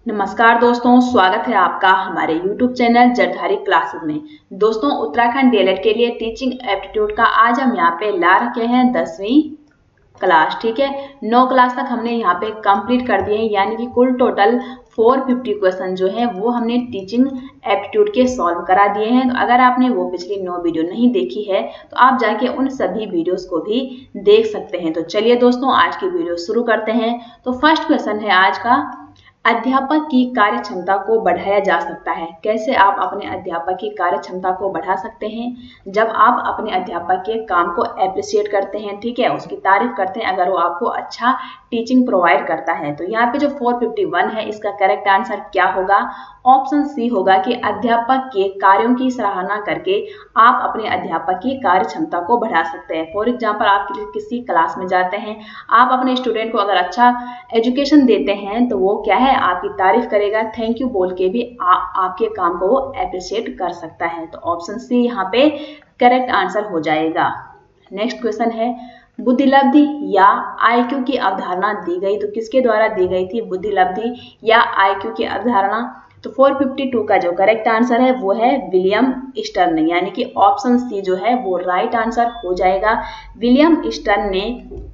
नमस्कार दोस्तों, स्वागत है आपका हमारे YouTube चैनल जरधारी क्लासेस में। दोस्तों, उत्तराखंड डीएलएड के लिए टीचिंग एप्टीट्यूड का आज हम यहाँ पे ला रखे हैं 10वीं क्लास। ठीक है, 9 क्लास तक हमने यहाँ पे कंप्लीट कर दिए हैं, यानी कि कुल टोटल 450 क्वेश्चन जो है वो हमने टीचिंग एप्टीट्यूड के सॉल्व करा दिए हैं। तो अगर आपने वो पिछली 9 वीडियो नहीं देखी है तो आप जाके उन सभी वीडियोस को भी देख सकते हैं। तो चलिए दोस्तों, आज की वीडियो शुरू करते हैं। तो फर्स्ट क्वेश्चन है आज का, अध्यापक की कार्य क्षमता को बढ़ाया जा सकता है। कैसे आप अपने अध्यापक की कार्य क्षमता को बढ़ा सकते हैं? जब आप अपने अध्यापक के काम को एप्रिशिएट करते हैं, ठीक है, उसकी तारीफ करते हैं, अगर वो आपको अच्छा टीचिंग प्रोवाइड करता है। तो यहाँ पे जो 451 है, इसका करेक्ट आंसर क्या होगा? ऑप्शन सी होगा कि अध्यापक के कार्यों की सराहना करके आप अपने अध्यापक की कार्य क्षमता को बढ़ा सकते हैं। फॉर एग्जाम्पल, आप किसी क्लास में जाते हैं, आप अपने स्टूडेंट को अगर अच्छा एजुकेशन देते हैं तो वो क्या है, आपकी तारीफ करेगा, थैंक यू बोल के भी आपके काम को वो अप्रिशिएट कर सकता है। तो ऑप्शन सी यहाँ पे करेक्ट आंसर हो जाएगा। नेक्स्ट क्वेश्चन है, बुद्धिलब्धि या आईक्यू की अवधारणा दी गई, तो किसके द्वारा दी गई थी बुद्धिलब्धि या आईक्यू की अवधारणा? तो 452 का जो करेक्ट आंसर है वो है विलियम स्टर्न, यानी कि ऑप्शन सी जो है वो राइट आंसर हो जाएगा। विलियम स्टर्न ने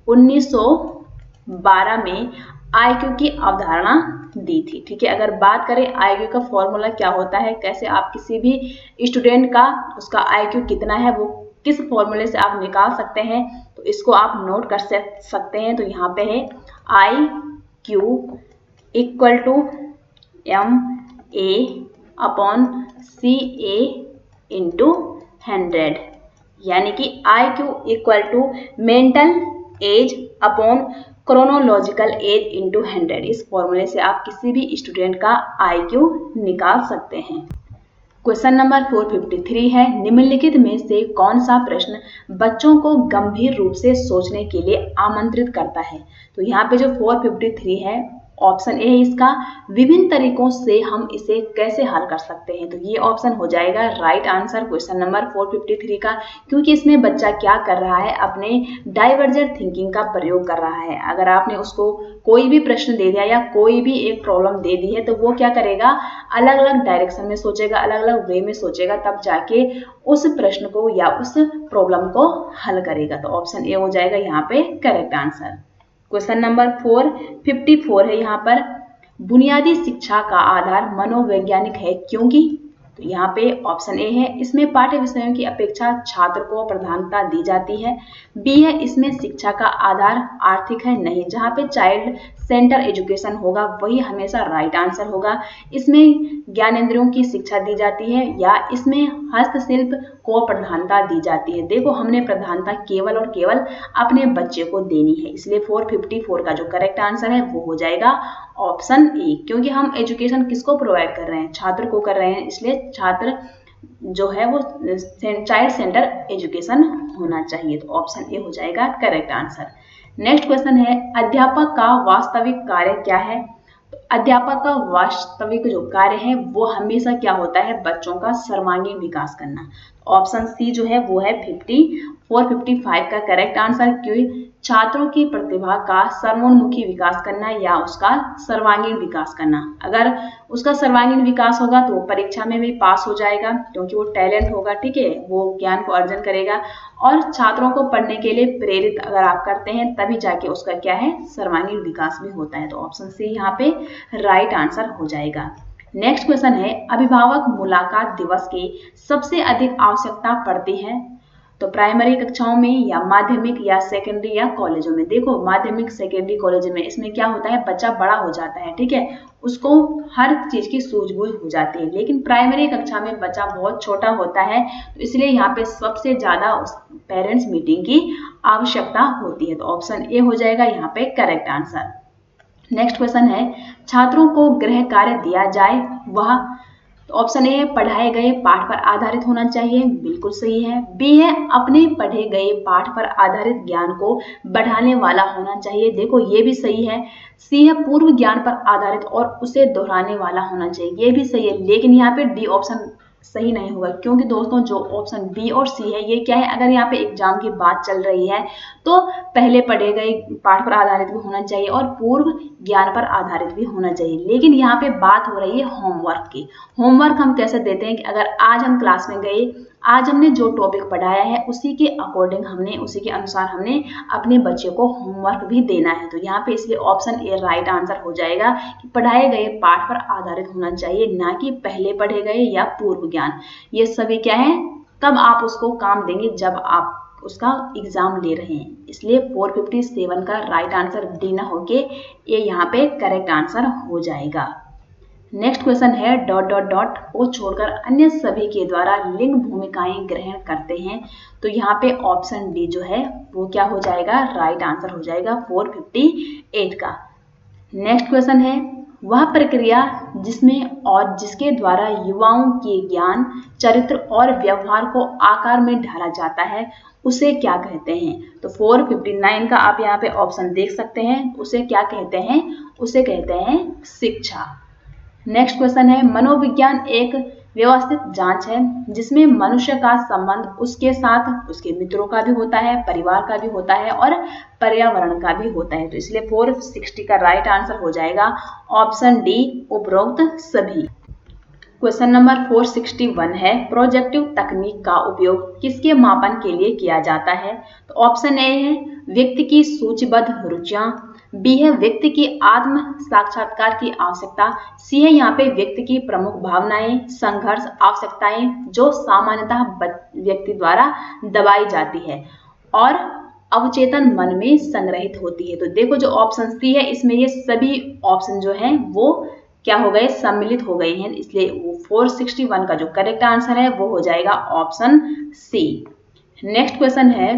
1912 में आईक्यू की अवधारणा दी थी। ठीक है, अगर बात करें आईक्यू का फॉर्मूला क्या होता है, कैसे आप किसी भी स्टूडेंट का उसका आईक्यू कितना है वो किस फॉर्मूले से आप निकाल सकते हैं, तो इसको आप नोट कर सकते हैं। तो यहाँ पे है IQ equal to MA/CA into 100, यानी कि IQ equal to mental age upon chronological age into 100। इस फॉर्मूले से आप किसी भी स्टूडेंट का IQ निकाल सकते हैं। क्वेश्चन नंबर 453 है, निम्नलिखित में से कौन सा प्रश्न बच्चों को गंभीर रूप से सोचने के लिए आमंत्रित करता है? तो यहाँ पे जो 453 है, ऑप्शन ए है इसका, विभिन्न तरीकों से हम इसे कैसे हल कर सकते हैं, तो ये ऑप्शन हो जाएगा राइट आंसर क्वेश्चन नंबर 453 का, क्योंकि इसमें बच्चा क्या कर रहा है, अपने डाइवर्जेंट थिंकिंग का प्रयोग कर रहा है। अगर आपने उसको कोई भी प्रश्न दे दिया या कोई भी एक प्रॉब्लम दे दी है तो वो क्या करेगा, अलग अलग डायरेक्शन में सोचेगा, अलग अलग वे में सोचेगा, तब जाके उस प्रश्न को या उस प्रॉब्लम को हल करेगा। तो ऑप्शन ए हो जाएगा यहाँ पे करेक्ट आंसर। क्वेश्चन नंबर 454 है, यहाँ पर बुनियादी शिक्षा का आधार मनोवैज्ञानिक है क्योंकि? तो यहाँ पे ऑप्शन ए है, इसमें पाठ्य विषयों की अपेक्षा छात्र को प्रधानता दी जाती है। बी है, इसमें शिक्षा का आधार आर्थिक है नहीं, जहाँ पे चाइल्ड सेंटर एजुकेशन होगा वही हमेशा राइट आंसर होगा। इसमें ज्ञानेंद्रियों की शिक्षा दी जाती है या इसमें हस्तशिल्प को प्रधानता दी जाती है। देखो, हमने प्रधानता केवल और केवल अपने बच्चे को देनी है, इसलिए 454 का जो करेक्ट आंसर है वो हो जाएगा ऑप्शन ए, क्योंकि हम एजुकेशन किसको प्रोवाइड कर रहे हैं, छात्र को कर रहे हैं, इसलिए छात्र जो है वो चाइल्ड सेंटर एजुकेशन होना चाहिए। तो ऑप्शन ए हो जाएगा करेक्ट आंसर। नेक्स्ट क्वेश्चन है, अध्यापक का वास्तविक कार्य क्या है? तो अध्यापक का वास्तविक जो कार्य है वो हमेशा क्या होता है, बच्चों का सर्वांगीण विकास करना। ऑप्शन सी जो है वो है 455 का करेक्ट आंसर, क्योंकि छात्रों की प्रतिभा का सर्वोन्मुखी विकास करना या उसका सर्वांगीण विकास करना। अगर उसका सर्वांगीण विकास होगा तो वो परीक्षा में भी पास हो जाएगा, क्योंकि वो टैलेंट होगा, ठीक है, वो ज्ञान को अर्जन करेगा। और छात्रों को पढ़ने के लिए प्रेरित अगर आप करते हैं तभी जाके उसका क्या है, सर्वांगीण विकास भी होता है। तो ऑप्शन सी यहाँ पे राइट आंसर हो जाएगा। नेक्स्ट क्वेश्चन है, अभिभावक मुलाकात दिवस की सबसे अधिक आवश्यकता पड़ती है? तो प्राइमरी कक्षाओं में या माध्यमिक या सेकेंडरी या कॉलेजों में? देखो, माध्यमिक सेकेंडरी कॉलेज में इसमें क्या होता है, बच्चा बड़ा हो जाता है, ठीक है, उसको हर चीज की सूझबूझ हो जाती है, लेकिन प्राइमरी कक्षा में बच्चा बहुत छोटा होता है, तो इसलिए यहाँ पे सबसे ज्यादा पेरेंट्स मीटिंग की आवश्यकता होती है। तो ऑप्शन ए हो जाएगा यहाँ पे करेक्ट आंसर। नेक्स्ट क्वेश्चन है, छात्रों को गृह कार्य दिया जाए वह? तो ऑप्शन ए है, पढ़ाए गए पाठ पर आधारित होना चाहिए, बिल्कुल सही है। बी है, अपने पढ़े गए पाठ पर आधारित ज्ञान को बढ़ाने वाला होना चाहिए, देखो ये भी सही है। सी है, पूर्व ज्ञान पर आधारित और उसे दोहराने वाला होना चाहिए, ये भी सही है, लेकिन यहाँ पे डी ऑप्शन सही नहीं होगा, क्योंकि दोस्तों जो ऑप्शन बी और सी है ये क्या है, अगर यहाँ पे एग्जाम की बात चल रही है तो पहले पढ़े गए पाठ पर आधारित भी होना चाहिए और पूर्व ज्ञान पर आधारित भी होना चाहिए। लेकिन यहाँ पे बात हो रही है होमवर्क की। होमवर्क हम कैसे देते हैं कि अगर आज हम क्लास में गए, आज हमने जो टॉपिक पढ़ाया है उसी के अकॉर्डिंग हमने, उसी के अनुसार हमने अपने बच्चे को होमवर्क भी देना है। तो यहाँ पे इसलिए ऑप्शन ए राइट आंसर हो जाएगा कि पढ़ाए गए पाठ पर आधारित होना चाहिए, ना कि पहले पढ़े गए या पूर्व ज्ञान। ये सभी क्या है, तब आप उसको काम देंगे जब आप उसका एग्जाम ले रहे हैं। इसलिए 457 का राइट आंसर डी ना होके ये यहाँ पे करेक्ट आंसर हो जाएगा। नेक्स्ट क्वेश्चन है डॉट डॉट डॉट को छोड़कर अन्य सभी के द्वारा लिंग भूमिकाएं ग्रहण करते हैं। तो यहाँ पे ऑप्शन डी जो है वो क्या हो जाएगा, राइट आंसर हो जाएगा 458 का। नेक्स्ट क्वेश्चन है वह प्रक्रिया जिसमें और जिसके द्वारा युवाओं के ज्ञान, चरित्र और व्यवहार को आकार में ढाला जाता है उसे क्या कहते हैं। तो 459 का आप यहाँ पे ऑप्शन देख सकते हैं, उसे क्या कहते हैं, उसे कहते हैं शिक्षा। नेक्स्ट क्वेश्चन है मनोविज्ञान एक व्यवस्थित जांच है जिसमें मनुष्य का संबंध उसके साथ उसके मित्रों का भी होता है, परिवार का भी होता है और पर्यावरण का भी होता है। तो इसलिए 460 का राइट आंसर हो जाएगा ऑप्शन डी उपरोक्त सभी। क्वेश्चन नंबर 461 है प्रोजेक्टिव तकनीक का उपयोग किसके मापन के लिए किया जाता है। तो ऑप्शन ए है व्यक्ति की सूचीबद्ध रुचियां, बी है व्यक्ति की आत्म साक्षात्कार की आवश्यकता, सी है यहाँ पे व्यक्ति की प्रमुख भावनाएं, संघर्ष, आवश्यकताएं जो सामान्यतः व्यक्ति द्वारा दबाई जाती है और अवचेतन मन में संग्रहित होती है। तो देखो जो ऑप्शन सी है इसमें ये सभी ऑप्शन जो हैं वो क्या हो गए, सम्मिलित हो गए हैं, इसलिए वो 461 का जो करेक्ट आंसर है वो हो जाएगा ऑप्शन सी। नेक्स्ट क्वेश्चन है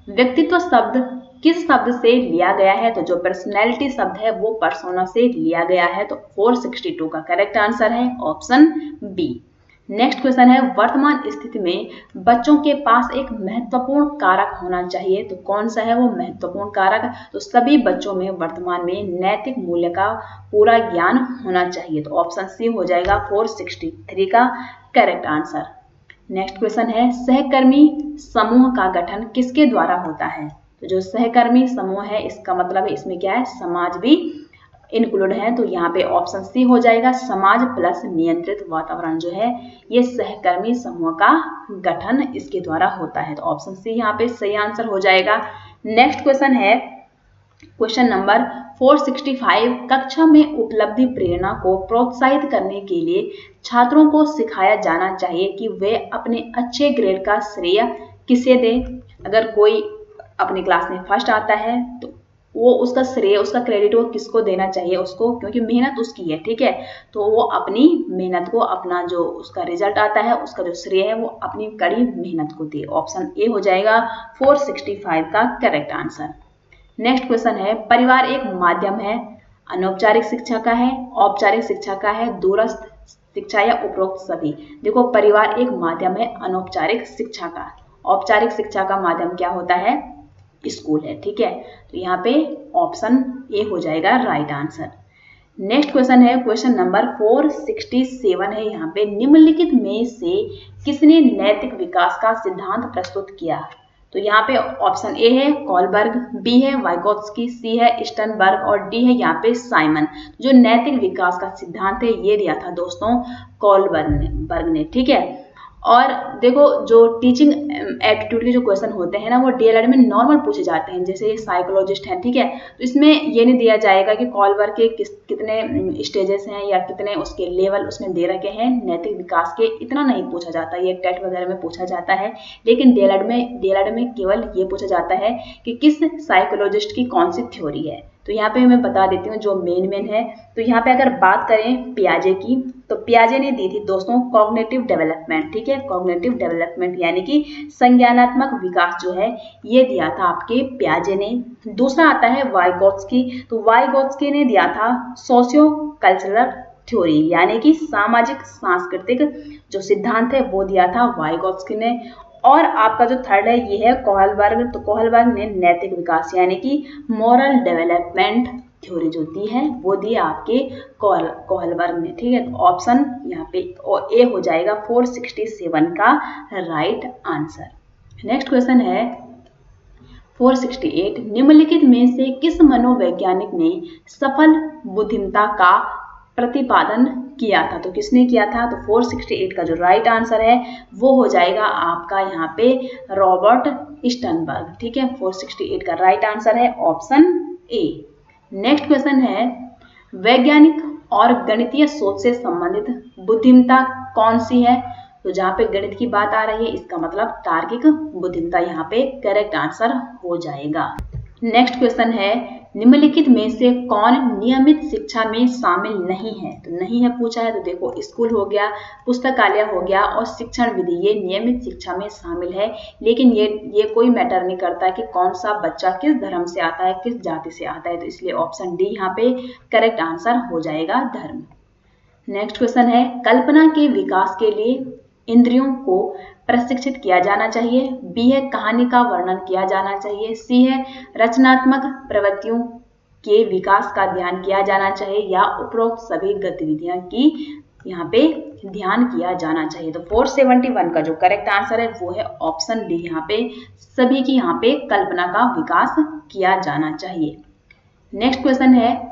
व्यक्तित्व शब्द किस शब्द से लिया गया है। तो जो पर्सनैलिटी शब्द है वो पर्सोना से लिया गया है। तो 462 का करेक्ट आंसर है ऑप्शन बी। नेक्स्ट क्वेश्चन है वर्तमान स्थिति में बच्चों के पास एक महत्वपूर्ण कारक होना चाहिए। तो कौन सा है वो महत्वपूर्ण कारक, तो सभी बच्चों में वर्तमान में नैतिक मूल्य का पूरा ज्ञान होना चाहिए। तो ऑप्शन सी हो जाएगा 463 का करेक्ट आंसर। नेक्स्ट क्वेश्चन है सहकर्मी समूह का गठन किसके द्वारा होता है। तो जो सहकर्मी समूह है इसका मतलब है इसमें क्या है, समाज भी इंक्लूड है। तो यहाँ पे ऑप्शन सी हो जाएगा समाज प्लस नियंत्रित वातावरण जो है ये सहकर्मी समूह का गठन इसके द्वारा होता है। तो ऑप्शन सी यहाँ पे सही आंसर हो जाएगा। नेक्स्ट क्वेश्चन है क्वेश्चन नंबर 465 कक्षा में उपलब्धि प्रेरणा को प्रोत्साहित करने के लिए छात्रों को सिखाया जाना चाहिए कि वे अपने अच्छे ग्रेड का श्रेय किसे दें। अगर कोई अपनी क्लास में फर्स्ट आता है तो वो उसका श्रेय, उसका क्रेडिट वो किसको देना चाहिए उसको, क्योंकि मेहनत उसकी है, ठीक है। तो वो अपनी मेहनत को, अपना जो उसका रिजल्ट आता है उसका जो श्रेय है वो अपनी कड़ी मेहनत को दे। ऑप्शन ए हो जाएगा 465 का करेक्ट आंसर। नेक्स्ट क्वेश्चन है परिवार एक माध्यम है, अनौपचारिक शिक्षा का है, औपचारिक शिक्षा का है, दूरस्थ शिक्षा या उपरोक्त सभी। देखो परिवार एक माध्यम है अनौपचारिक शिक्षा का, औपचारिक शिक्षा का माध्यम क्या होता है, स्कूल है, ठीक है। तो यहाँ पे ऑप्शन ए हो जाएगा राइट आंसर। नेक्स्ट क्वेश्चन है क्वेश्चन नंबर 467 है, यहाँ पे निम्नलिखित में से किसने नैतिक विकास का सिद्धांत प्रस्तुत किया। तो यहाँ पे ऑप्शन ए है कॉलबर्ग, बी है वाइगोत्स्की, सी है स्टर्नबर्ग और डी है यहाँ पे साइमन। जो नैतिक विकास का सिद्धांत है ये दिया था दोस्तों कॉलबर्ग ने, ठीक है। और देखो जो टीचिंग एप्टीट्यूड के जो क्वेश्चन होते हैं ना वो डीएलएड में नॉर्मल पूछे जाते हैं, जैसे ये साइकोलॉजिस्ट हैं, ठीक है। तो इसमें ये नहीं दिया जाएगा कि कॉलबर्ग के कितने स्टेजेस हैं या कितने उसके लेवल उसमें दे रखे हैं नैतिक विकास के, इतना नहीं पूछा जाता। ये टेट वगैरह में पूछा जाता है, लेकिन डीएलएड में केवल ये पूछा जाता है कि किस साइकोलॉजिस्ट की कौन सी थ्योरी है। तो यहाँ पे मैं बता देती हूँ जो मेन है। तो यहाँ पे अगर बात करें पियाजे की, तो पियाजे ने दी थी दोस्तों कॉग्निटिव डेवलपमेंट, ठीक है। कॉग्निटिव डेवलपमेंट यानी कि संज्ञानात्मक विकास जो है ये दिया था आपके पियाजे ने। दूसरा आता है वाइगोत्स्की, तो वाइगोत्स्की ने दिया था सोशियो कल्चरल थ्योरी यानी कि सामाजिक सांस्कृतिक जो सिद्धांत है वो दिया था वाइगोत्स्की ने। और आपका जो थर्ड है ये है कोहलबर्ग, तो कोहलबर्ग ने नैतिक विकास यानी कि मॉरल डेवलपमेंट थ्योरी जो दी है वो दी आपके कोहलबर्ग ने, ठीक है। तो ऑप्शन यहाँ पे ए हो जाएगा 467 का राइट आंसर। नेक्स्ट क्वेश्चन है 468, निम्नलिखित में से किस मनोवैज्ञानिक ने सफल बुद्धिमत्ता का प्रतिपादन किया था? तो किसने किया था? तो 468 का जो राइट आंसर है वो हो जाएगा आपका यहाँ पे रॉबर्ट स्टर्नबर्ग, ठीक है। 468 का राइट आंसर है ऑप्शन ए। नेक्स्ट क्वेश्चन है वैज्ञानिक और गणितीय सोच से संबंधित बुद्धिमत्ता कौन सी है? तो जहाँ पे गणित की बात आ रही है इसका मतलब तार्किक बुद्धिमत्ता यहाँ पे करेक्ट आंसर हो जाएगा। नेक्स्ट क्वेश्चन है निम्नलिखित में से कौन नियमित शिक्षा में शामिल नहीं है? तो नहीं है पूछा है, तो देखो स्कूल हो गया, पुस्तकालय हो गया और शिक्षण विधि, ये नियमित शिक्षा में शामिल है। लेकिन ये कोई मैटर नहीं करता कि कौन सा बच्चा किस धर्म से आता है, किस जाति से आता है, तो इसलिए ऑप्शन डी यहाँ पे करेक्ट आंसर हो जाएगा, धर्म। नेक्स्ट क्वेश्चन है कल्पना के विकास के लिए इंद्रियों को प्रशिक्षित किया जाना चाहिए। बी है कहानी का वर्णन किया जाना चाहिए। सी है रचनात्मक प्रवृत्तियों के विकास का ध्यान किया जाना चाहिए, या उपरोक्त सभी गतिविधियां की यहाँ पे ध्यान किया जाना चाहिए। तो 471 का जो करेक्ट आंसर है वो है ऑप्शन डी, यहाँ पे सभी की यहाँ पे कल्पना का विकास किया जाना चाहिए। नेक्स्ट क्वेश्चन है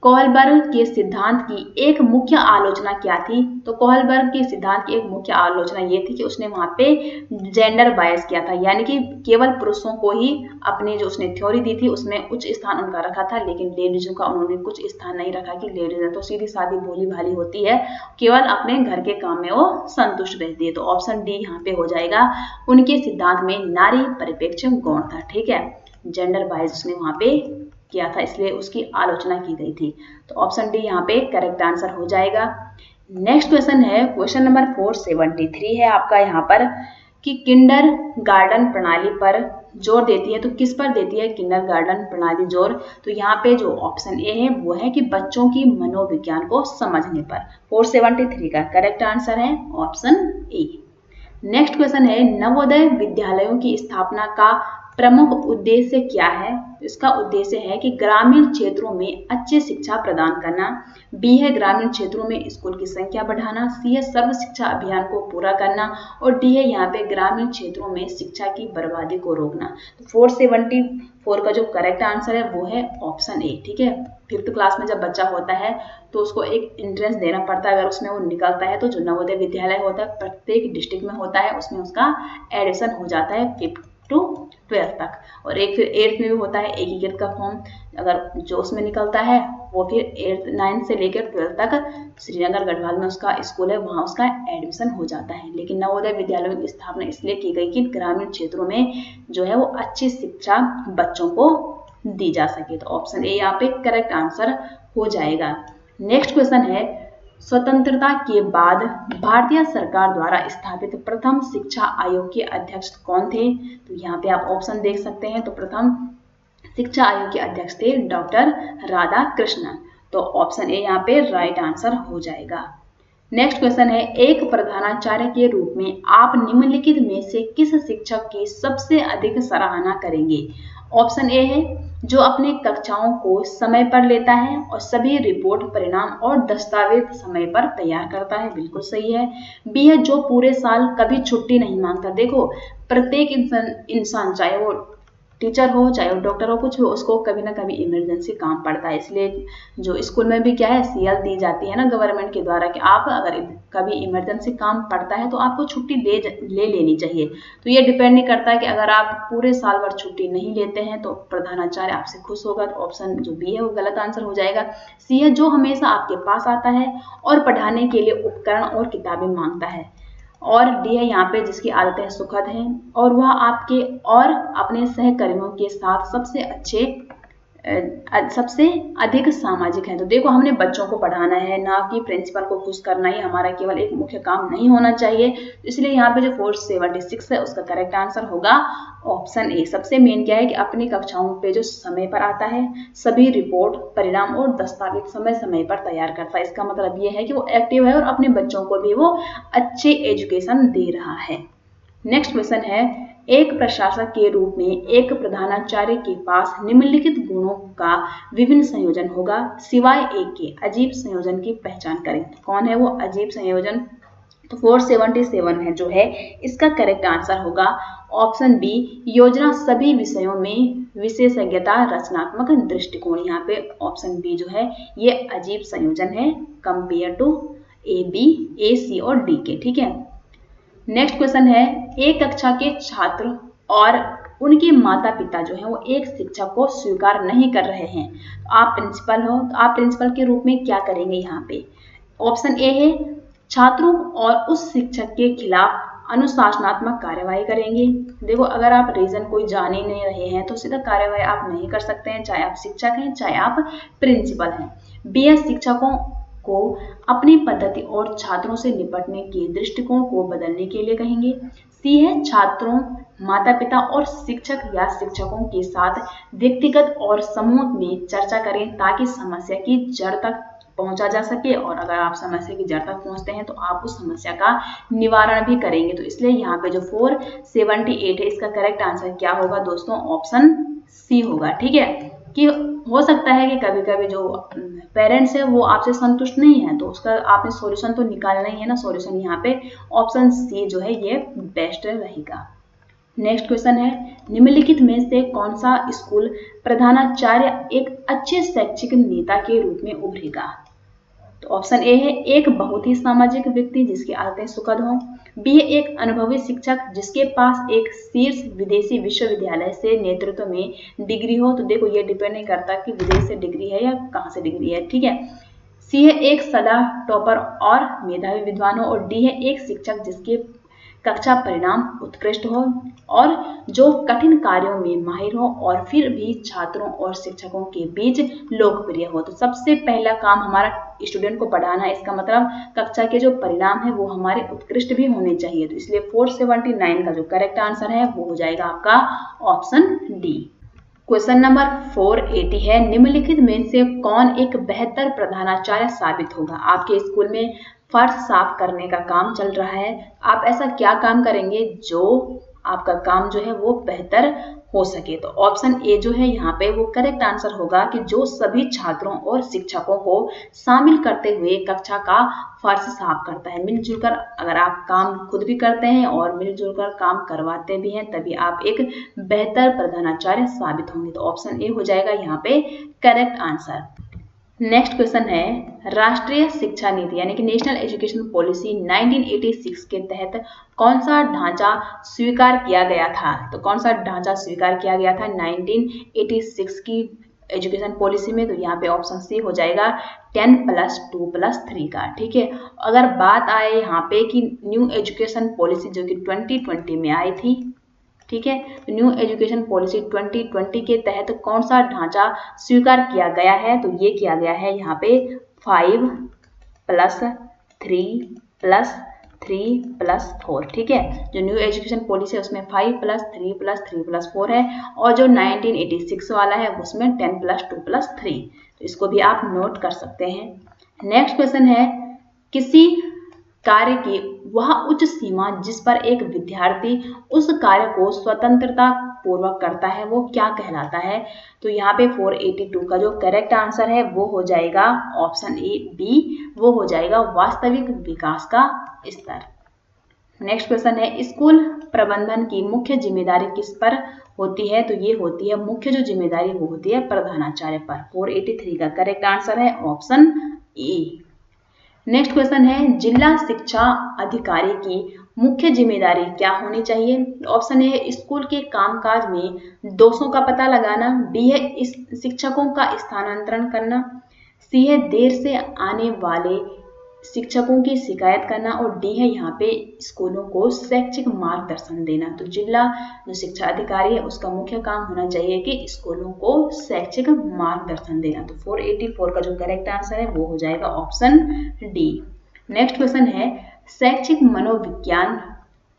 कोहलबर्ग के सिद्धांत की एक मुख्य आलोचना क्या थी? तो कोहलबर्ग के सिद्धांत की एक मुख्य आलोचना ये थी कि उसने वहां पे जेंडर बायस किया था, यानी कि केवल पुरुषों को ही अपनी जो उसने थ्योरी दी थी उसमें उच्च स्थान उनका रखा था, लेकिन लेडीजों का उन्होंने कुछ स्थान नहीं रखा कि लेडीज तो सीधी सादी भोली भाली होती है, केवल अपने घर के काम में वो संतुष्ट रहती है। तो ऑप्शन डी यहाँ पे हो जाएगा, उनके सिद्धांत में नारी परिप्रेक्ष्य गौण था, ठीक है। जेंडर बायस उसने वहां पे किया था, इसलिए उसकी आलोचना की गई थी। तो ऑप्शन डी यहाँ पे करेक्ट आंसर हो जाएगा। नेक्स्ट क्वेश्चन है क्वेश्चन नंबर 473 है आपका यहाँ पर कि किंडर गार्डन प्रणाली पर जोर देती है। तो किस पर देती है किंडर गार्डन प्रणाली जोर? तो यहाँ पे जो ऑप्शन ए है वो है कि बच्चों की मनोविज्ञान को समझने पर। 473 का करेक्ट आंसर है ऑप्शन ए। नेक्स्ट क्वेश्चन है नवोदय विद्यालयों की स्थापना का प्रमुख उद्देश्य क्या है? इसका उद्देश्य है कि ग्रामीण क्षेत्रों में अच्छी शिक्षा प्रदान करना। बी है ग्रामीण क्षेत्रों में स्कूल की संख्या बढ़ाना। सी है सर्व शिक्षा अभियान को पूरा करना और डी है यहाँ पे ग्रामीण क्षेत्रों में शिक्षा की बर्बादी को रोकना। तो 474 का जो करेक्ट आंसर है वो है ऑप्शन ए, ठीक है। 5th क्लास में जब बच्चा होता है तो उसको एक एंट्रेंस देना पड़ता है, अगर उसमें वो निकलता है तो जो नवोदय विद्यालय होता है प्रत्येक डिस्ट्रिक्ट में होता है, उसमें उसका एडमिशन हो जाता है 5th to 12th तक। और एक फिर 8th में भी होता है एकीकृत का फॉर्म, अगर जो उसमें निकलता है वो फिर 8th 9th से लेकर 12th तक श्रीनगर गढ़वाल में उसका स्कूल है, वहाँ उसका एडमिशन हो जाता है। लेकिन नवोदय विद्यालयों की स्थापना इसलिए की गई कि ग्रामीण क्षेत्रों में जो है वो अच्छी शिक्षा बच्चों को दी जा सके। तो ऑप्शन ए यहाँ पे करेक्ट आंसर हो जाएगा। नेक्स्ट क्वेश्चन है स्वतंत्रता के बाद भारतीय सरकार द्वारा स्थापित प्रथम शिक्षा आयोग के अध्यक्ष कौन थे? तो यहाँ पे आप ऑप्शन देख सकते हैं। तो प्रथम शिक्षा आयोग के अध्यक्ष थे डॉक्टर राधाकृष्णन। तो ऑप्शन ए यहाँ पे राइट आंसर हो जाएगा। नेक्स्ट क्वेश्चन है एक प्रधानाचार्य के रूप में आप निम्नलिखित में से किस शिक्षक की सबसे अधिक सराहना करेंगे? ऑप्शन ए है जो अपने कक्षाओं को समय पर लेता है और सभी रिपोर्ट परिणाम और दस्तावेज समय पर तैयार करता है, बिल्कुल सही है। बी है जो पूरे साल कभी छुट्टी नहीं मांगता। देखो प्रत्येक इंसान चाहे वो टीचर हो चाहे वो डॉक्टर हो कुछ भी, उसको कभी ना कभी इमरजेंसी काम पड़ता है, इसलिए जो स्कूल में भी क्या है सीएल दी जाती है ना गवर्नमेंट के द्वारा कि आप अगर कभी इमरजेंसी काम पड़ता है तो आपको छुट्टी ले लेनी चाहिए। तो ये डिपेंड नहीं करता है कि अगर आप पूरे साल भर छुट्टी नहीं लेते हैं तो प्रधानाचार्य आपसे खुश होगा। तो ऑप्शन जो बी है वो गलत आंसर हो जाएगा। सी है जो हमेशा आपके पास आता है और पढ़ाने के लिए उपकरण और किताबें मांगता है। और डी है यहाँ पे जिसकी आदतें सुखद हैं और वह आपके और अपने सहकर्मियों के साथ सबसे अधिक सामाजिक है। तो देखो हमने बच्चों को पढ़ाना है, ना कि प्रिंसिपल को खुश करना ही हमारा केवल एक मुख्य काम नहीं होना चाहिए। इसलिए यहाँ पे जो 476 है उसका करेक्ट आंसर होगा ऑप्शन ए। सबसे मेन क्या है कि अपनी कक्षाओं पे जो समय पर आता है, सभी रिपोर्ट परिणाम और दस्तावेज समय समय पर तैयार करता है। इसका मतलब ये है कि वो एक्टिव है और अपने बच्चों को भी वो अच्छे एजुकेशन दे रहा है। नेक्स्ट क्वेश्चन है एक प्रशासक के रूप में एक प्रधानाचार्य के पास निम्नलिखित गुणों का विभिन्न संयोजन होगा सिवाय एक के। अजीब संयोजन की पहचान करें। तो कौन है वो अजीब संयोजन? तो 477 है जो है इसका करेक्ट आंसर होगा ऑप्शन बी, योजना सभी विषयों में विशेषज्ञता रचनात्मक दृष्टिकोण। यहाँ पे ऑप्शन बी जो है ये अजीब संयोजन है कंपेयर टू ए, बी, ए, सी और डी के। ठीक है, नेक्स्ट क्वेश्चन है, एक कक्षा के छात्र और उनके माता पिता जो है वो एक शिक्षक को स्वीकार नहीं कर रहे हैं। आप प्रिंसिपल हो तो आप प्रिंसिपल के रूप में क्या करेंगे? यहाँ पे ऑप्शन ए है छात्रों और उस शिक्षक के खिलाफ अनुशासनात्मक कार्यवाही करेंगे। देखो, अगर आप रीजन कोई जान ही नहीं रहे हैं तो सीधा कार्यवाही आप नहीं कर सकते हैं, चाहे आप शिक्षक हैं चाहे आप प्रिंसिपल हैं। बी है शिक्षकों को अपनी पद्धति और छात्रों से निपटने के दृष्टिकोण को बदलने के लिए कहेंगे। सी है छात्रों, माता पिता और शिक्षक या शिक्षकों के साथ व्यक्तिगत और समूह में चर्चा करें ताकि समस्या की जड़ तक पहुंचा जा सके, और अगर आप समस्या की जड़ तक पहुंचते हैं तो आप उस समस्या का निवारण भी करेंगे। तो इसलिए यहाँ पे जो 478 है इसका करेक्ट आंसर क्या होगा दोस्तों? ऑप्शन सी होगा। ठीक है, कि हो सकता है कि कभी कभी जो पेरेंट्स है वो आपसे संतुष्ट नहीं है तो उसका आपने सॉल्यूशन तो निकालना ही है ना। सॉल्यूशन यहाँ पे ऑप्शन सी जो है ये बेस्ट रहेगा। नेक्स्ट क्वेश्चन है, निम्नलिखित में से कौन सा स्कूल प्रधानाचार्य एक अच्छे शैक्षिक नेता के रूप में उभरेगा? तो ऑप्शन ए है एक बहुत ही सामाजिक व्यक्ति जिसकी आदतें सुखद हों। बी है एक अनुभवी शिक्षक जिसके पास एक शीर्ष विदेशी विश्वविद्यालय से नेतृत्व में डिग्री हो। तो देखो, ये डिपेंड नहीं करता कि विदेश से डिग्री है या कहाँ से डिग्री है। ठीक है, सी है एक सदा टॉपर और मेधावी विद्वान हो, और डी है एक शिक्षक जिसके कक्षा परिणाम उत्कृष्ट हो और जो कठिन कार्यों में माहिर हो और फिर भी छात्रों और शिक्षकों के बीच लोकप्रिय हो। तो सबसे पहला काम हमारा स्टूडेंट को पढ़ाना है, इसका मतलब कक्षा के जो परिणाम है वो हमारे उत्कृष्ट भी होने चाहिए। तो इसलिए 479 का जो करेक्ट आंसर है वो हो जाएगा आपका ऑप्शन डी। क्वेश्चन नंबर 480 है, निम्नलिखित में से कौन एक बेहतर प्रधानाचार्य साबित होगा? आपके स्कूल में फर्श साफ करने का काम चल रहा है, आप ऐसा क्या काम करेंगे जो आपका काम जो है वो बेहतर हो सके? तो ऑप्शन ए जो है यहाँ पे वो करेक्ट आंसर होगा कि जो सभी छात्रों और शिक्षकों को शामिल करते हुए कक्षा का फर्श साफ करता है। मिलजुल कर अगर आप काम खुद भी करते हैं और मिलजुल कर काम करवाते भी हैं तभी आप एक बेहतर प्रधानाचार्य साबित होंगे। तो ऑप्शन ए हो जाएगा यहाँ पे करेक्ट आंसर। नेक्स्ट क्वेश्चन है, राष्ट्रीय शिक्षा नीति यानी कि नेशनल एजुकेशन पॉलिसी 1986 के तहत कौन सा ढांचा स्वीकार किया गया था? तो कौन सा ढांचा स्वीकार किया गया था 1986 की एजुकेशन पॉलिसी में? तो यहाँ पे ऑप्शन सी हो जाएगा 10+2+3 का। ठीक है, अगर बात आए यहाँ पे कि न्यू एजुकेशन पॉलिसी जो कि 2020 में आई थी, ठीक है, तो न्यू एजुकेशन पॉलिसी 2020 के तहत कौन सा ढांचा स्वीकार किया गया है? तो ये किया गया है यहाँ पे 5+3+3+4। ठीक है, जो न्यू एजुकेशन पॉलिसी है उसमें 5+3+3+4 है और जो 1986 वाला है उसमें 10+2+3। तो इसको भी आप नोट कर सकते हैं। नेक्स्ट क्वेश्चन है, किसी कार्य की वह उच्च सीमा जिस पर एक विद्यार्थी उस कार्य को स्वतंत्रता पूर्वक करता है वो क्या कहलाता है? तो यहाँ पे 482 का जो करेक्ट आंसर है वो हो जाएगा ऑप्शन ए बी, वो हो जाएगा वास्तविक विकास का स्तर। नेक्स्ट क्वेश्चन है, स्कूल प्रबंधन की मुख्य जिम्मेदारी किस पर होती है? तो ये होती है मुख्य जो जिम्मेदारी वो होती है प्रधानाचार्य पर। 483 का करेक्ट आंसर है ऑप्शन ए। नेक्स्ट क्वेश्चन है, जिला शिक्षा अधिकारी की मुख्य जिम्मेदारी क्या होनी चाहिए? ऑप्शन ए है स्कूल के कामकाज में दोषों का पता लगाना, बी है इस शिक्षकों का स्थानांतरण करना, सी है देर से आने वाले शिक्षकों की शिकायत करना, और डी है यहाँ पे स्कूलों को शैक्षिक मार्गदर्शन देना। तो जिला जो शिक्षा अधिकारी है उसका मुख्य काम होना चाहिए कि स्कूलों को शैक्षिक मार्गदर्शन देना। तो 484 का जो करेक्ट आंसर है वो हो जाएगा ऑप्शन डी। नेक्स्ट क्वेश्चन है, शैक्षिक मनोविज्ञान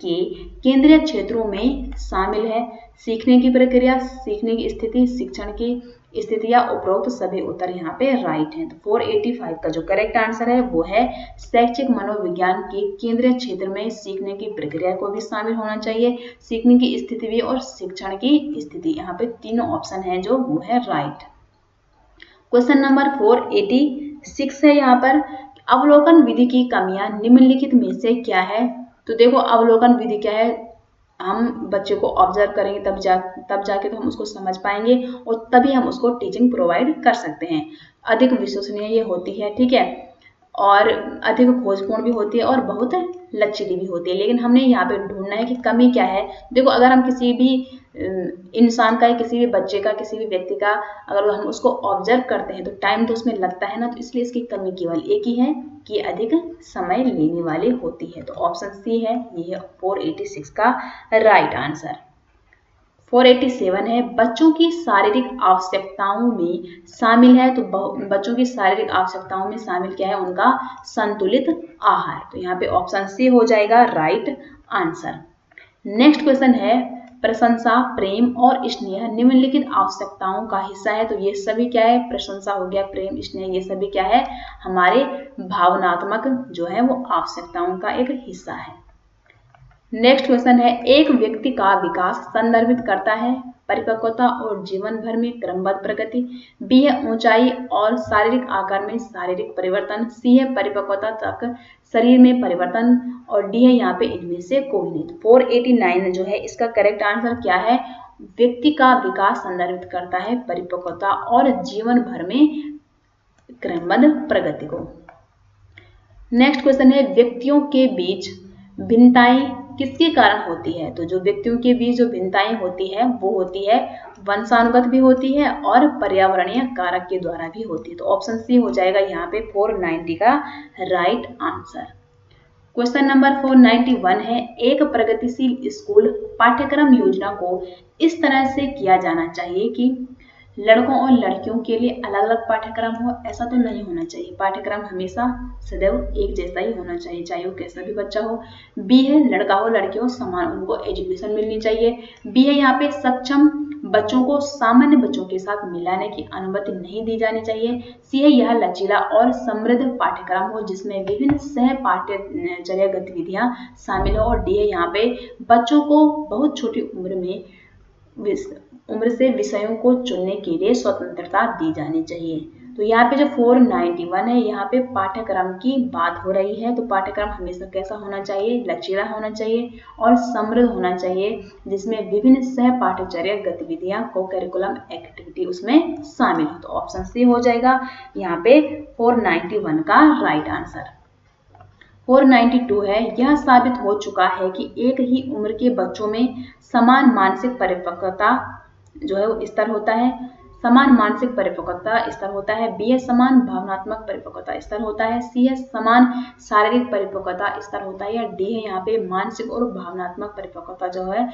के केंद्रीय क्षेत्रों में शामिल है सीखने की प्रक्रिया, सीखने की स्थिति, शिक्षण की स्थितियां उपरोक्त सभी उत्तर यहाँ पे राइट हैं। तो 485 का जो करेक्ट आंसर है वो है शैक्षिक मनोविज्ञान के केंद्रीय क्षेत्र में सीखने की प्रक्रिया को भी शामिल होना चाहिए, सीखने की स्थिति भी और शिक्षण की स्थिति। यहाँ पे तीनों ऑप्शन है जो वो है राइट। क्वेश्चन नंबर 486 है यहाँ पर, अवलोकन विधि की कमियां निम्नलिखित में से क्या है। तो देखो अवलोकन विधि क्या है, हम बच्चे को ऑब्जर्व करेंगे तब जाके तो हम उसको समझ पाएंगे और तभी हम उसको टीचिंग प्रोवाइड कर सकते हैं। अधिक विश्वसनीय ये होती है, ठीक है, और अधिक खोजपूर्ण भी होती है और बहुत लचीली भी होती है। लेकिन हमने यहाँ पे ढूंढना है कि कमी क्या है। देखो अगर हम किसी भी इंसान का, किसी भी बच्चे का, किसी भी व्यक्ति का अगर हम उसको ऑब्जर्व करते हैं तो टाइम तो उसमें लगता है ना, तो इसलिए इसकी कमी केवल एक ही है कि अधिक समय लेने वाली होती है। तो ऑप्शन सी है, ये है 486 का राइट आंसर। 487 है, बच्चों की शारीरिक आवश्यकताओं में शामिल है। तो बच्चों की शारीरिक आवश्यकताओं में शामिल क्या है, उनका संतुलित आहार। तो यहाँ पे ऑप्शन सी हो जाएगा राइट आंसर। नेक्स्ट क्वेश्चन है, प्रशंसा, प्रेम और स्नेह निम्नलिखित आवश्यकताओं का हिस्सा है। तो ये सभी क्या है, प्रशंसा हो गया, प्रेम, स्नेह, ये सभी क्या है, हमारे भावनात्मक जो है वो आवश्यकताओं का एक हिस्सा है। नेक्स्ट क्वेश्चन है, एक व्यक्ति का विकास संदर्भित करता है परिपक्वता और जीवन भर में क्रमबद्ध प्रगति। बी है ऊंचाई और शारीरिक आकार में शारीरिक परिवर्तन। सी है परिपक्वता तक शरीर में परिवर्तन और डी है यहाँ पे इनमें से कोई नहीं। 489 जो है इसका करेक्ट आंसर क्या है, व्यक्ति का विकास संदर्भित करता है परिपक्वता और जीवन भर में क्रमबद्ध प्रगति को। नेक्स्ट क्वेश्चन है, व्यक्तियों के बीच भिन्नताएं किसके कारण होती है। तो जो व्यक्तियों के बीच जो भिन्नताएं होती है वो होती है वंशानुगत भी होती है और पर्यावरणीय कारक के द्वारा भी होती है। तो ऑप्शन सी हो जाएगा यहाँ पे 490 का राइट आंसर। क्वेश्चन नंबर 491 है, एक प्रगतिशील स्कूल पाठ्यक्रम योजना को इस तरह से किया जाना चाहिए कि लड़कों और लड़कियों के लिए अलग अलग पाठ्यक्रम हो। ऐसा तो नहीं होना चाहिए, पाठ्यक्रम हमेशा सदैव एक जैसा ही होना चाहिए, चाहे वो कैसा भी बच्चा हो। बी है लड़का हो लड़की हो समान उनको एजुकेशन मिलनी चाहिए। बी है यहाँ पे सक्षम बच्चों को सामान्य बच्चों के साथ मिलाने की अनुमति नहीं दी जानी चाहिए। सी है यह लचीला और समृद्ध पाठ्यक्रम हो जिसमें विभिन्न सह पाठ्यचर्या गतिविधियां शामिल हो। और डी है यहाँ पे बच्चों को बहुत छोटी उम्र से विषयों को चुनने के लिए स्वतंत्रता दी जानी चाहिए। तो यहाँ पे जो 491 है, यहाँ पे पाठ्यक्रम की बात हो रही है। तो पाठ्यक्रम हमेशा कैसा होना चाहिए, लचीला होना चाहिए और समृद्ध होना चाहिए जिसमें विभिन्न सह पाठ्यचर्या गतिविधियां को करिकुलम एक्टिविटी उसमें शामिल हो। तो ऑप्शन सी हो जाएगा यहाँ पे 491 का राइट आंसर। 492 है, यह साबित हो चुका है कि एक ही उम्र के बच्चों में समान मानसिक परिपक्वता जो है वो स्तर होता है, समान मानसिक परिपक्वता स्तर होता है। बी है समान भावनात्मक परिपक्वता स्तर होता है। सी है समान शारीरिक परिपक्वता स्तर होता है। या डी है यहाँ पे मानसिक और भावनात्मक परिपक्वता जो है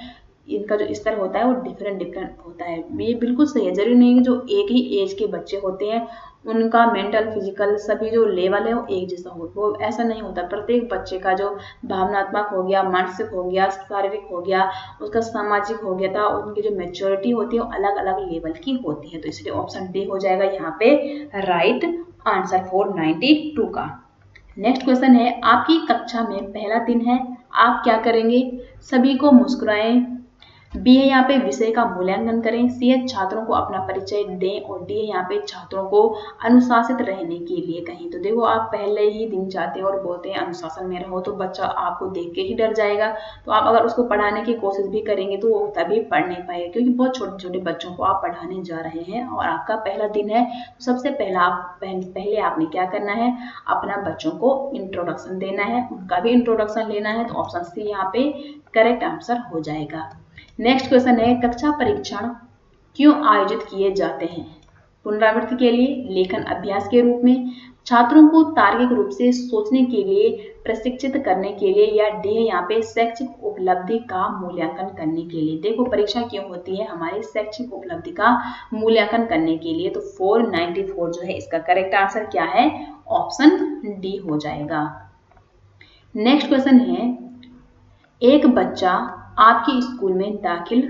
इनका जो स्तर होता है वो डिफरेंट होता है। ये बिल्कुल सही है, जरूरी नहीं कि जो एक ही एज के बच्चे होते हैं उनका मेंटल फिजिकल सभी जो लेवल है वो एक जैसा हो, वो ऐसा नहीं होता। प्रत्येक बच्चे का जो भावनात्मक हो गया, मानसिक हो गया, शारीरिक हो गया, उसका सामाजिक हो गया था, उनकी जो मैच्योरिटी होती है वो अलग अलग लेवल की होती है। तो इसलिए ऑप्शन डी हो जाएगा यहाँ पे राइट आंसर 492 का। नेक्स्ट क्वेश्चन है, आपकी कक्षा में पहला दिन है, आप क्या करेंगे। सभी को मुस्कुराएं। बी है यहाँ पे विषय का मूल्यांकन करें। सी है छात्रों को अपना परिचय दें और डी है यहाँ पे छात्रों को अनुशासित रहने के लिए कहें। तो देखो आप पहले ही दिन जाते हैं और बोलते हैं अनुशासन में रहो, तो बच्चा आपको देख के ही डर जाएगा। तो आप अगर उसको पढ़ाने की कोशिश भी करेंगे तो वो तभी पढ़ नहीं पाएगा, क्योंकि बहुत छोटे छोटे बच्चों को आप पढ़ाने जा रहे हैं और आपका पहला दिन है। सबसे पहले आपने क्या करना है, अपना बच्चों को इंट्रोडक्शन देना है, उनका भी इंट्रोडक्शन लेना है। तो ऑप्शन सी यहाँ पे करेक्ट आंसर हो जाएगा। नेक्स्ट क्वेश्चन है, कक्षा परीक्षण क्यों आयोजित किए जाते हैं। पुनरावृत्ति के लिए, लेखन अभ्यास के रूप में, छात्रों को तार्किक रूप से सोचने के लिए प्रशिक्षित करने के लिए, या डी है यहाँ पे शैक्षिक उपलब्धि का मूल्यांकन करने के लिए। देखो परीक्षा क्यों होती है, हमारी शैक्षिक उपलब्धि का मूल्यांकन करने के लिए। तो 494 जो है इसका करेक्ट आंसर क्या है, ऑप्शन डी हो जाएगा। नेक्स्ट क्वेश्चन है, एक बच्चा आपके स्कूल में दाखिल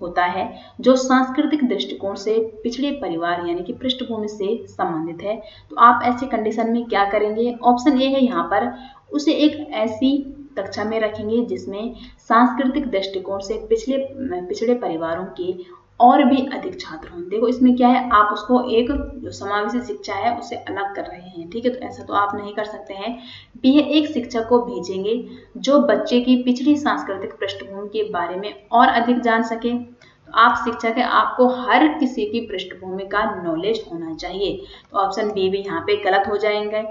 होता है जो सांस्कृतिक दृष्टिकोण से पिछड़े परिवार यानी कि पृष्ठभूमि से संबंधित है। तो आप ऐसी कंडीशन में क्या करेंगे? ऑप्शन ए है यहाँ पर, उसे एक ऐसी कक्षा में रखेंगे जिसमें सांस्कृतिक दृष्टिकोण से पिछड़े परिवारों के और भी अधिक छात्र हों। देखो इसमें क्या है, आप उसको एक जो समावेशी शिक्षा है उसे अलग कर रहे हैं, ठीक है, तो ऐसा तो आप नहीं कर सकते हैं। बी है, एक शिक्षक को भेजेंगे जो बच्चे की पिछड़ी सांस्कृतिक पृष्ठभूमि के बारे में और अधिक जान सके। तो आप शिक्षक है, आपको हर किसी की पृष्ठभूमि का नॉलेज होना चाहिए, तो ऑप्शन बी भी यहाँ पे गलत हो जाएंगे।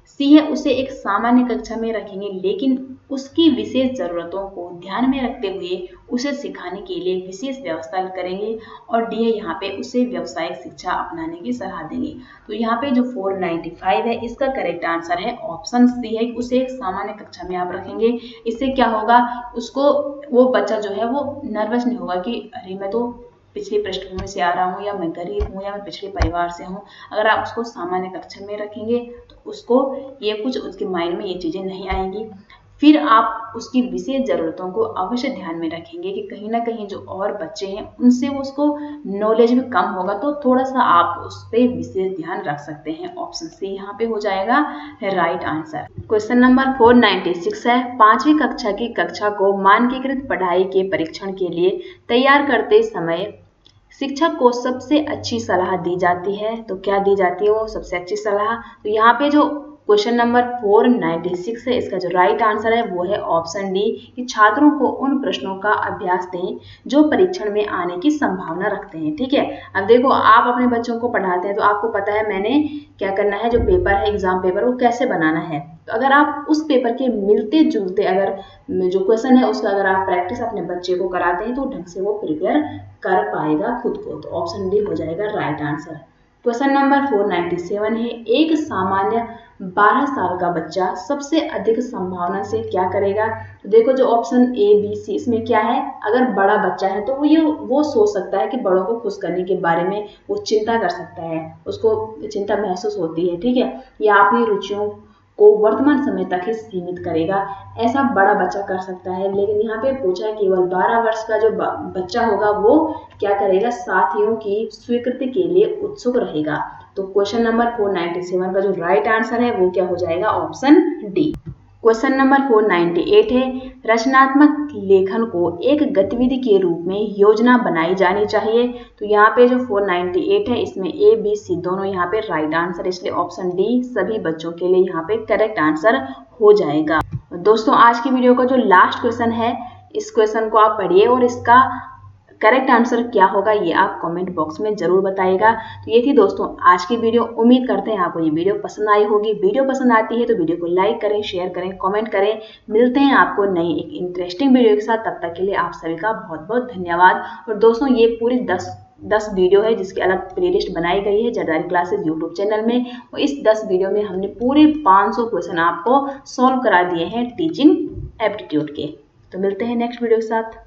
सी है, उसे एक सामान्य कक्षा में रखेंगे लेकिन उसकी विशेष जरूरतों को ध्यान में रखते हुए उसे सिखाने के लिए विशेष व्यवस्था करेंगे। और डी है, यहाँ पे उसे व्यावसायिक शिक्षा अपनाने की सलाह देंगे। तो यहाँ पे जो 495 है इसका करेक्ट आंसर है ऑप्शन सी है, उसे एक सामान्य कक्षा में आप रखेंगे। इससे क्या होगा, उसको वो बच्चा जो है वो नर्वस नहीं होगा कि अरे मैं तो पिछली पृष्ठभूमि से आ रहा हूँ, या मैं गरीब हूँ, या मैं पिछड़े परिवार से हूँ। अगर आप उसको सामान्य कक्षा में रखेंगे तो उसको ये कुछ उसके माइंड में ये चीजें नहीं आएंगी। फिर आप उसकी विशेष जरूरतों को अवश्य ध्यान में रखेंगे कि कहीं ना कहीं जो और बच्चे हैं उनसे वो उसको नॉलेज भी कम होगा, तो थोड़ा सा आप उस पर विशेष ध्यान रख सकते हैं। ऑप्शन सी यहाँ पे हो जाएगा राइट आंसर। क्वेश्चन नंबर 496 है, 5वीं कक्षा की कक्षा को मानकीकृत पढ़ाई के परीक्षण के लिए तैयार करते समय शिक्षक को सबसे अच्छी सलाह दी जाती है। तो क्या दी जाती है वो सबसे अच्छी सलाह? तो यहाँ पे जो क्वेश्चन नंबर 496 है इसका जो राइट आंसर है वो है ऑप्शन डी, कि छात्रों को उन प्रश्नों का अभ्यास दें जो परीक्षण में आने की संभावना रखते हैं। ठीक है, अब देखो आप अपने बच्चों को पढ़ाते हैं तो आपको पता है मैंने क्या करना है, जो पेपर है एग्जाम पेपर वो कैसे बनाना है। तो अगर आप उस पेपर के मिलते जुलते अगर जो क्वेश्चन है उसका अगर आप प्रैक्टिस अपने बच्चे को कराते हैं तो ढंग से वो प्रिपेयर कर पाएगा खुद को। तो ऑप्शन डी हो जाएगा राइट आंसर। क्वेश्चन नंबर 497 है, एक सामान्य 12 साल का बच्चा सबसे अधिक संभावना से क्या करेगा? तो देखो जो ऑप्शन ए बी सी इसमें क्या है, अगर बड़ा बच्चा है तो वो सोच सकता है कि बड़ों को खुश करने के बारे में वो चिंता कर सकता है, उसको चिंता महसूस होती है, ठीक है, या अपनी रुचियों को वर्तमान समय तक ही सीमित करेगा, ऐसा बड़ा बच्चा कर सकता है। लेकिन यहाँ पे पूछा है केवल 12 वर्ष का जो बच्चा होगा वो क्या करेगा, साथियों की स्वीकृति के लिए उत्सुक रहेगा। तो क्वेश्चन नंबर 497 का जो राइट आंसर है वो क्या हो जाएगा, ऑप्शन डी। क्वेश्चन नंबर 498 है, रचनात्मक लेखन को एक गतिविधि के रूप में योजना बनाई जानी चाहिए। तो यहाँ पे जो 498 है इसमें ए बी सी दोनों यहाँ पे राइट आंसर, इसलिए ऑप्शन डी सभी बच्चों के लिए यहाँ पे करेक्ट आंसर हो जाएगा। दोस्तों आज की वीडियो का जो लास्ट क्वेश्चन है इस क्वेश्चन को आप पढ़िए और इसका करेक्ट आंसर क्या होगा ये आप कमेंट बॉक्स में जरूर बताइएगा। तो ये थी दोस्तों आज की वीडियो, उम्मीद करते हैं आपको ये वीडियो पसंद आई होगी। वीडियो पसंद आती है तो वीडियो को लाइक करें, शेयर करें, कमेंट करें। मिलते हैं आपको नई एक इंटरेस्टिंग वीडियो के साथ, तब तक के लिए आप सभी का बहुत बहुत धन्यवाद। और दोस्तों ये पूरी 10 वीडियो है जिसकी अलग प्लेलिस्ट बनाई गई है जरदारी क्लासेस यूट्यूब चैनल में, और इस 10 वीडियो में हमने पूरे 500 क्वेश्चन आपको सॉल्व करा दिए हैं टीचिंग एप्टीट्यूड के। तो मिलते हैं नेक्स्ट वीडियो के साथ।